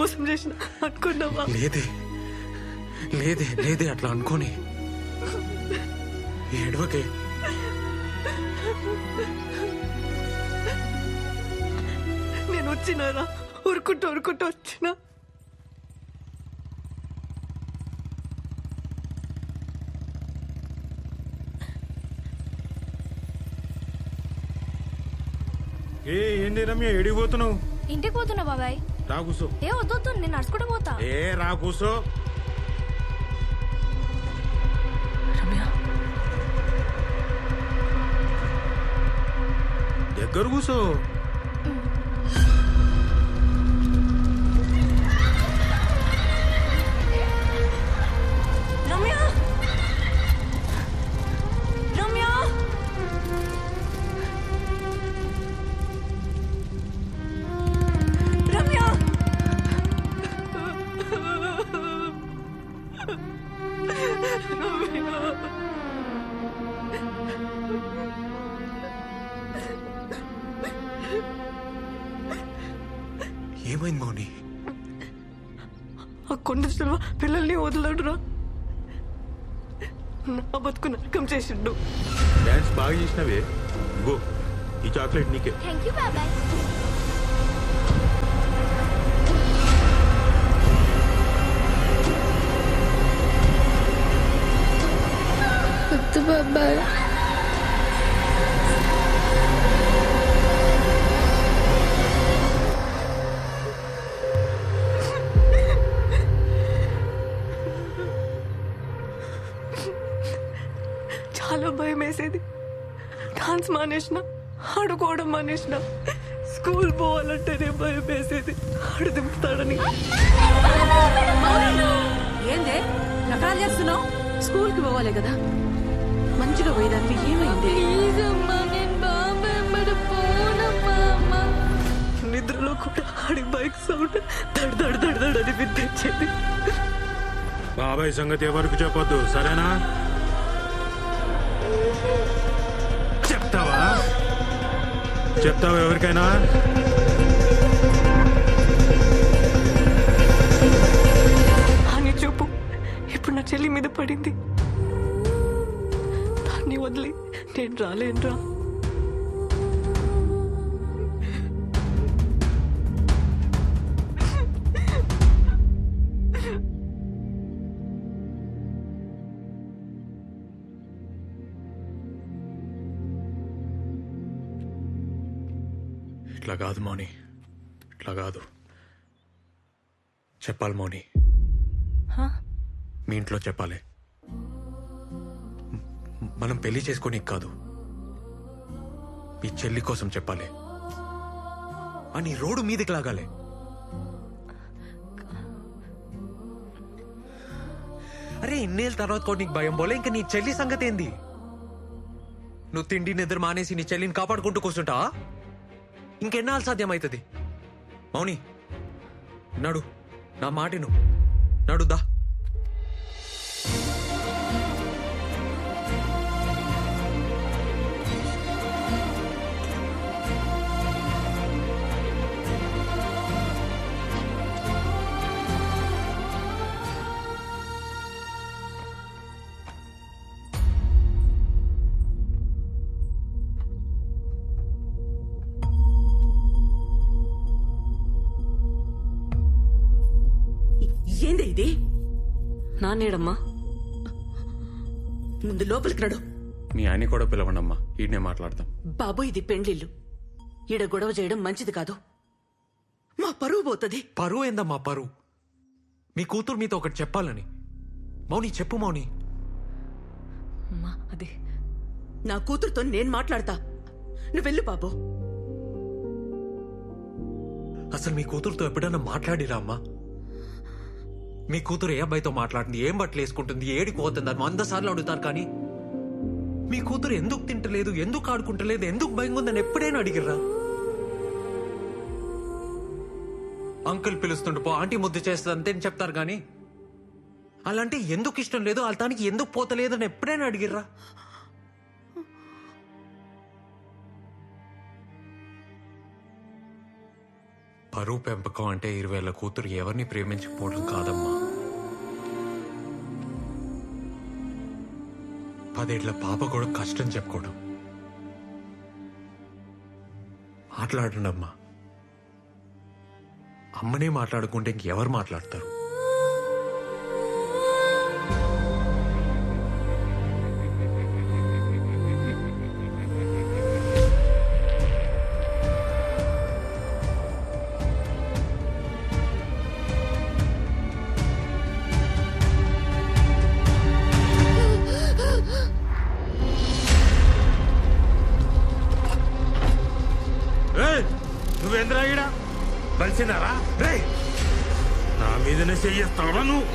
మోసం చేసిన అనుకున్నావా? లేదే లేదే లేదే అట్లా అనుకోని ఏడవకే. నేను వచ్చినారా ఉరుకుంటూ వచ్చినా? ఏంది రమ్య ఎడిగిపోతున్నావు? ఇంటికి పోతున్నా బాబాయ్. రా కూసో. ఏ వద్దు, నేను నడుచుకుంటూ పోతా. రా కూసో. దగ్గర కూసో. ఏమైంది మౌని? ఆ కొండ పిల్లల్ని వదలడురా. నా బతుకు నరకం చేసిండు. డాన్స్ బాగా చేసినవే. గో ఈ చాక్లెట్ నీకే. థ్యాంక్ యూ బాబాయ్. వద్దు బాబాయ్. చాలా భయం వేసేది. డాన్స్ మానేసిన, ఆడుకోవడం మానేసిన, స్కూల్ పోవాలంటేనే భయం వేసేది. ఆడు దింపుతాడని. ఏందే నకరాలు చేస్తున్నావు? స్కూల్ కి పోవాలి కదా, మంచిగా పోయేదానికి ఏమైంది? నిద్రలో కూడా ఆడి బైక్ సౌండ్ దడ్ దడ్ దడ్ దడ్ అని వినిపించేది. బాబాయ్ సంగతి ఎవరికి చెప్పొద్దు, సరేనా? చెప్తావా ఎవరికైనా? అని చూపు ఇప్పుడు నా చెల్లి మీద పడింది. దాన్ని వదిలి నేను రాలేనురా. ఇట్లా కాదు మౌని, ఇట్లా కాదు. చెప్పాలి మౌని, మీ ఇంట్లో చెప్పాలి. మనం పెళ్లి చేసుకోని కాదు, మీ చెల్లి కోసం చెప్పాలి. అని రోడ్డు మీదకి లాగాలి. అరే ఇన్నేళ్ళ తర్వాత కూడా నీకు భయం పోలే? ఇంకా నీ చెల్లి సంగతి ఏంది? నువ్వు తిండి నిద్ర మానేసి నీ చెల్లిని కాపాడుకుంటూ కూర్చుంటా? ఇంకెన్నాళ్ళు సాధ్యమవుతుంది? మౌని నడు, నా మాటిను, నడుదా. ఏంది ఇది? నానేడమ్మా, ముందు లోపలికి నడు. మీ ఆయన కూడా పిలవండమ్మా, ఈడనే మాట్లాడతాం. బాబు ఇది పెండ్లిల్లు, ఈడ గొడవ చేయడం మంచిది కాదు. మా పరువు పోతుంది. పరువు ఏందమ్మా పరువు? మీ కూతురు మీతో ఒకటి చెప్పాలని. మౌని చెప్పు మౌని. అది నా కూతురుతో నేను మాట్లాడతా, నువ్వు వెళ్ళు బాబు. అసలు మీ కూతురుతో ఎప్పుడైనా మాట్లాడిరా అమ్మా? మీ కూతురు ఏ అబ్బాయితో మాట్లాడుతుంది, ఏం బట్టలు వేసుకుంటుంది, ఏడికి పోతుంది అని 100 సార్లు అడుగుతారు. కానీ మీ కూతురు ఎందుకు తింటలేదు, ఎందుకు ఆడుకుంటలేదు, ఎందుకు భయంగా ఉందని ఎప్పుడైనా అడిగిర్రా? అంకుల్ పిలుస్తుండు పో, ఆంటీ ముద్దు చేస్తుంది అంతే అని చెప్తారు. కానీ అలాంటి ఎందుకు ఇష్టం లేదు, వాళ్ళ దానికి ఎందుకు పోతలేదు అని ఎప్పుడైనా అడిగిర్రా? పరువు పెంపకం అంటే 20 ఏళ్ల కూతురు ఎవరిని ప్రేమించకపోవడం కాదమ్మా. 10 ఏళ్ల పాప కూడా కష్టం చెప్పుకోవడం. మాట్లాడండి అమ్మా. అమ్మనే మాట్లాడుకుంటే ఇంకెవరు మాట్లాడతారు? నువ్వేంద్రా ఈడ కలిసినారా? రే నా మీదనే చెయ్యేస్తావా నువ్వు?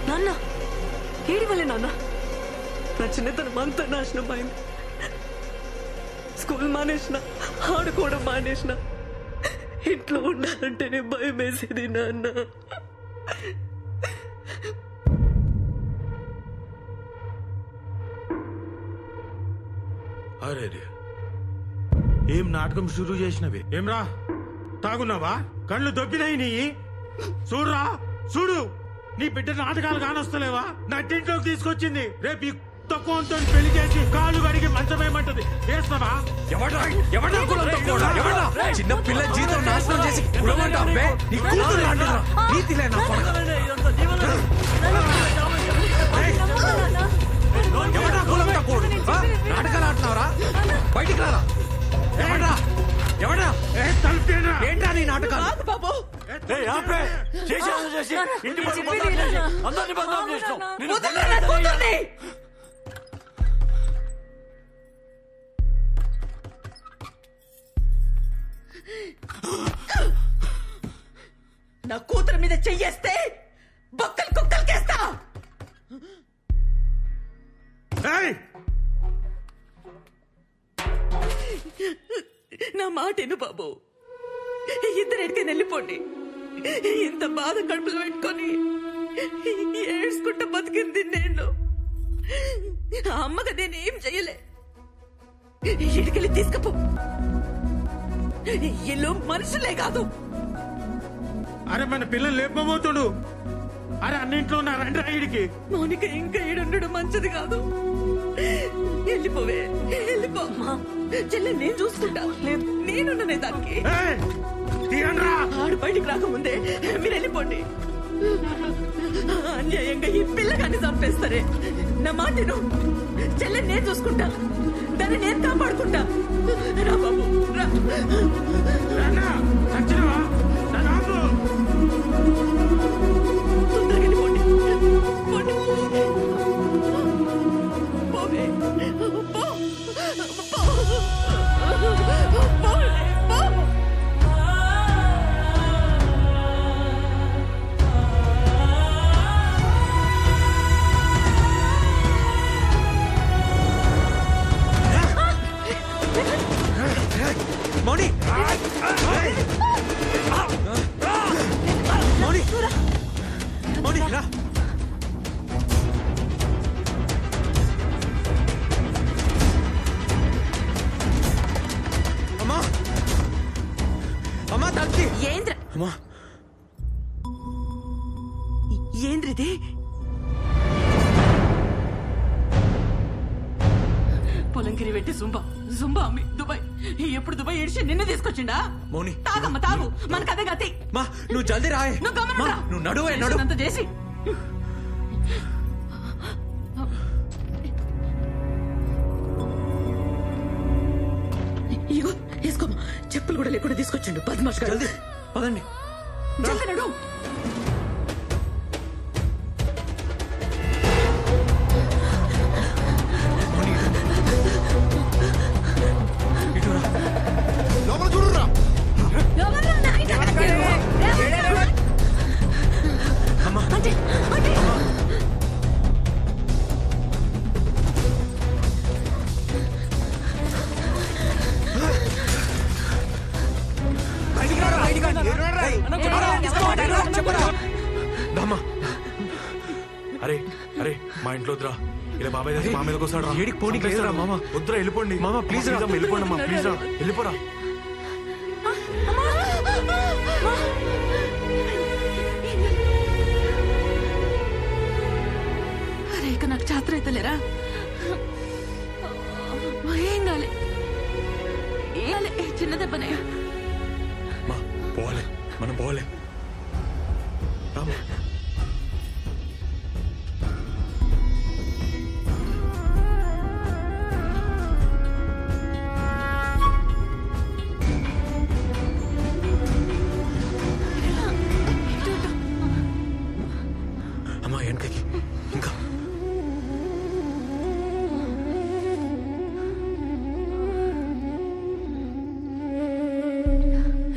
నాన్న ఏడి వల్లే నాన్న నా చిన్నతనం అంతా నాశనం అయింది. స్కూల్ మానేసిన, ఆడుకోవడం మానేసిన, ఇంట్లో ఉండాలంటేనే భయం వేసేది నాన్న. అరే ఏం నాటకం షురూ చేసినవి? ఏమ్రా తాగున్నావా? కళ్ళు దొబ్బినాయి నీ? చూడురా చూడు, నీ బిడ్డ నాటకాలు కానొస్తలేవా? నట్టింట్లోకి తీసుకొచ్చింది. రేపు ఈ తక్కువతో పెళ్లి చేసి కాళ్ళు కడిగి మంచమేమంటది. వేస్తావా? చిన్న పిల్ల జీవితం నాశనం చేసి నాటకాలు ఆడుతున్నావరా? బయటికి రారా? ఏంటా నీ నాటకాలు? నా కూతురు మీద చెయ్యేస్తే బొక్కలు కుక్కలకేస్తా. నా మాటేను బాబు, ఇద్దరు ఎడికైనా వెళ్ళిపోండి. ఇంత బాధ కడుపులు పెట్టుకొని ఏడ్చుకుంటూ బతికింది నేను. అమ్మగా నేనేం చెయ్యలే. ఇడికెళ్ళి తీసుకపో. ఇల్లు మనుషులే కాదు. అరే మన పిల్లలు లేపబోతుడు. అరే అన్నింట్లో ఉన్న రండి రాయుడికి. మౌనిక ఇంకా ఈడుండడం మంచిది కాదు. వెళ్ళిపోవే, వెళ్ళిపో. చెల్లె నేను చూసుకుంటా. లేదు నేనున్ననే దానికి. ఆడు బయటికి రాకముందే మీరు వెళ్ళిపోండి. అన్యాయంగా ఈ పిల్లగాన్ని చంపేస్తారే. నా మాటను చెల్లె నేను చూసుకుంటా, దాన్ని నేను కాపాడుకుంటా. రా బాబు రా. తొందరగా వెళ్ళిపోండి. పోండి. పోవే పో. మౌని మౌని మౌని రా. అమ్మా అమ్మా తల్లి. ఏంద్ర అమ్మా ఏంద్రిది? పొలంకిరి పెట్టి జుంబా అమ్మి దుబాయ్. ఎప్పుడు దుబాయ్ ఏడిచి నిన్ను తీసుకొచ్చిండా? మౌని తాగమ్మ తాగు, మనకు అదే గతి. మా నువ్వు జల్దీ రాయ్. నువ్వు నడువే నడు. అంత చేసి ఇగో వేసుకోమ్మా. చెప్పులు కూడా లేకుండా తీసుకొచ్చిండు బద్మాష్ గారు. జల్దీ పదండి. జల్దీ నడు. అరే అరే మా ఇంట్లో వద్దురా. ఇలా బాబాయ్ దగ్గర మా మీదకి వస్తాడు. ఏడికి పోనీకి లేదురా మామ. వద్దురా వెళ్ళిపోండి. మామ ప్లీజ్ రా. వెళ్ళిపోండి అమ్మా, ప్లీజ్ రా, వెళ్ళిపోరా. మాత్రం అయితలేరా? ఏం కాలే, చిన్న దెబ్బనే. మా పోలే, మనం పోలే. రామా. అమ్మా వెనకకి ఇంకా.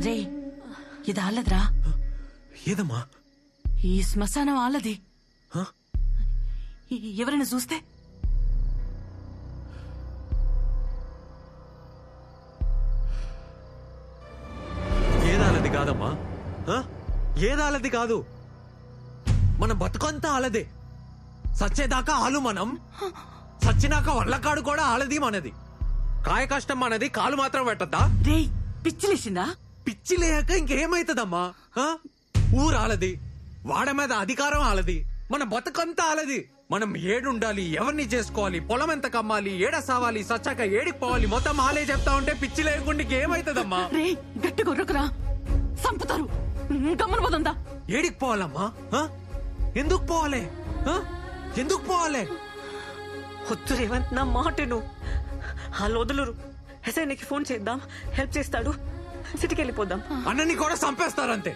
రే, ఇది ఆలద్రా. ఏదమ్మా? ఈ శ్మశానం ఆలది. హ? ఎవరైనా చూస్తే? ఏదాలది కాదమ్మా, ఏదాలది కాదు. మన బతుకంతా ఆలదే. సచ్చేదాకా ఆలు మనం, సచ్చినాక వల్లకాడు కూడా ఆలది మనది. కాయ కష్టం మనది, కాలు మాత్రం పెట్టద్దా? రే, పిచ్చిలేసిందా? పిచ్చి లేక ఇంకేమైతుందమ్మా? ఊరు ఆలది, వాడ మీద అధికారం ఆలది, మన బతుకంతా ఆలది. మనం ఏడుండాలి, ఎవరిని చేసుకోవాలి, పొలం ఎంత కమ్మాలి, ఏడ సావాలి, సచ్చాక ఏడికి పోవాలి, మొత్తం ఆలే చెప్తా ఉంటే పిచ్చి లేకుండా ఏమైతుందమ్మా? రే, గట్టి గొర్రకురా, సంపుతారు. గమ్మన పోతుందా? ఏడికి పోవాలమ్మా? ఎందుకు పోవాలి? ఎందుకు పోవాలి? వద్దు రేవంత్, నా మాటను. వాళ్ళు వదులురు. ఎస్ఐకి ఫోన్ చేద్దాం, హెల్ప్ చేస్తాడు. సిటీకి వెళ్ళిపోదాం. అన్నని కూడా చంపేస్తారంతే.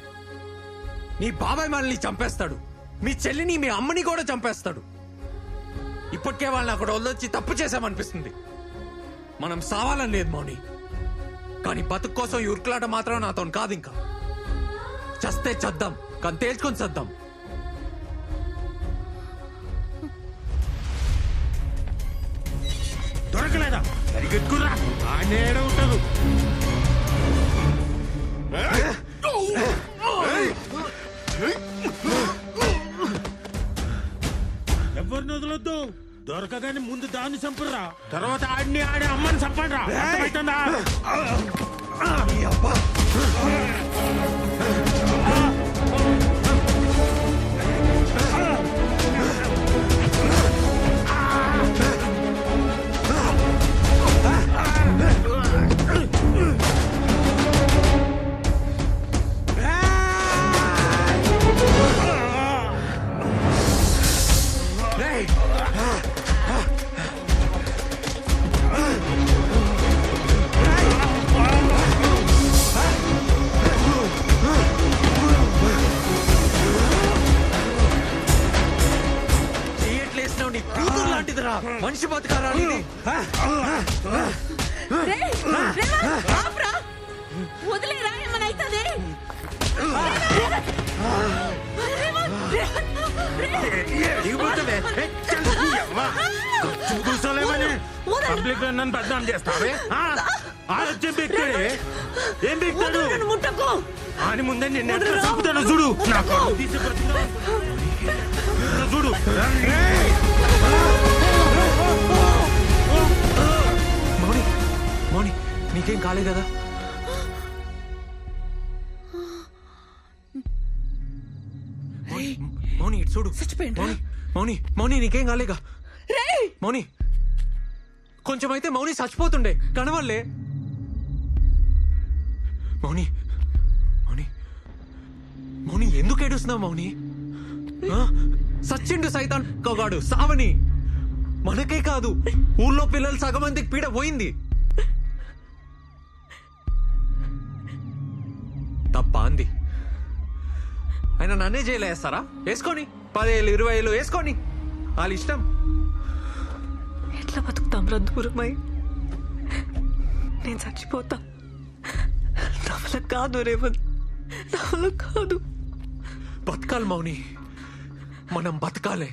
నీ బాబాయ్ మనల్ని చంపేస్తాడు, మీ చెల్లిని మీ అమ్మని కూడా చంపేస్తాడు. ఇప్పటికే వాళ్ళని అక్కడ వదిలొచ్చి తప్పు చేశామనిపిస్తుంది. మనం సావాలని లేదు మౌని, కానీ బతుకు కోసం ఈ ఉరుకులాట మాత్రం నాతో కాదు. ఇంకా చస్తే చద్దాం, కానీ తేల్చుకొని చద్దాం. దొరకలేదా? సరిగెట్టుకురా, ఆడేడ ఉంటారు. ఎవరిని వదలొద్దు. దొరకగానే ముందు దాన్ని చంపుర్రా, తర్వాత ఆడిని ఆడే అమ్మని చంపండి. అర్థమవుతుందా? మనిషి బతకారా ఇది? వదిలేరా, ఏమన్నా అవుతుంది? చూసలేమని పబ్లిక్ లో నన్ను బద్నాం చేస్తావే? ఆలోచన బిక్తాడే. ఏం బిక్తాడు? ముట్టకు. అని ముందే నిన్న ఎట్లా చంపుతాను చూడు. నాకు చూడు. మౌని, మౌని నీకేం కాలేదు కదా? మౌని ఇటు చూడు. మౌని, మౌని, మౌని నీకేం కాలేగా? మౌని కొంచెం అయితే మౌని చచ్చిపోతుండే, కనవల్లే. మౌని, మౌని, మౌని ఎందుకు ఏడుస్తున్నావు మౌని? సచ్చిండు సైతాన్ కోగాడు సావని. మనకే కాదు, ఊళ్ళో పిల్లలు సగం మందికి పీడ పోయింది. తప్ప అంది. ఆయన నన్నే జైలు వేస్తారా? వేసుకొని 10,000 20,000 వేసుకొని, వాళ్ళ ఇష్టం. ఎట్లా బతుకుతాం రా దూరమై? నేను చచ్చిపోతా. నా వల్ల కాదు రేవంత్, నా వల్ల కాదు. బతకాలి మౌని, మనం బతకాలే.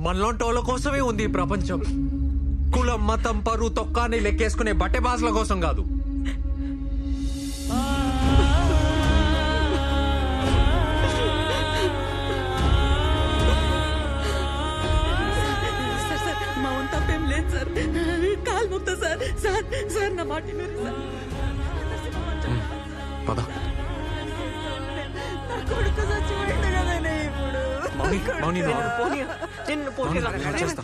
మనలోంటోళ్ళ కోసమే ఉంది ఈ ప్రపంచం. కులం, మతం, పరువు, తొక్కాన్ని లెక్కేసుకునే బట్టె బాసుల కోసం కాదు. మా వంత తప్పేం లేదు సార్. కాలు ముక్తా సార్. సార్ సార్ నా మాట వినండి సార్. పద నా కొడుకు చచ్చిపోయింది కదనే ఇప్పుడు. మౌని మౌని నువ్వు ఆగు. నిన్ను పోనీలా? మౌని, నేను చేస్తా.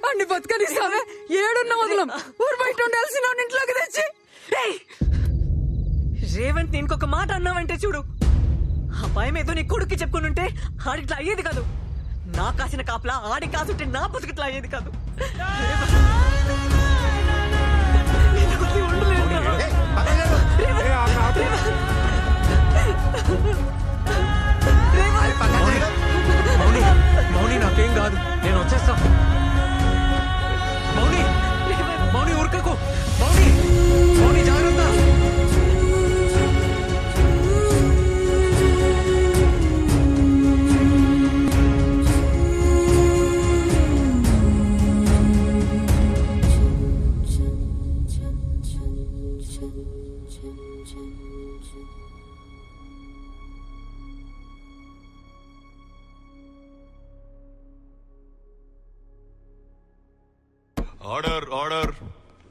అన్ని బతకనిస్తావే ఏడున్న వదలం ఊరు బయట ఉండాల్సిన ఇంట్లోకి తెచ్చి ఏయ్! రేవంత్ నేను ఇంకొక మాట అన్నావంటే చూడు, ఆ భయం ఏదో నీ కొడుక్కి చెప్పుకునుంటే ఆడిట్లా అయ్యేది కాదు. నా కాసిన కాపలా ఆడి కాసుంటే నా బతుకిట్లా అయ్యేది కాదు. నేను వదిలి ఉండలేను రా. మౌని మౌని నాకేం కాదు, నేను వచ్చేస్తా.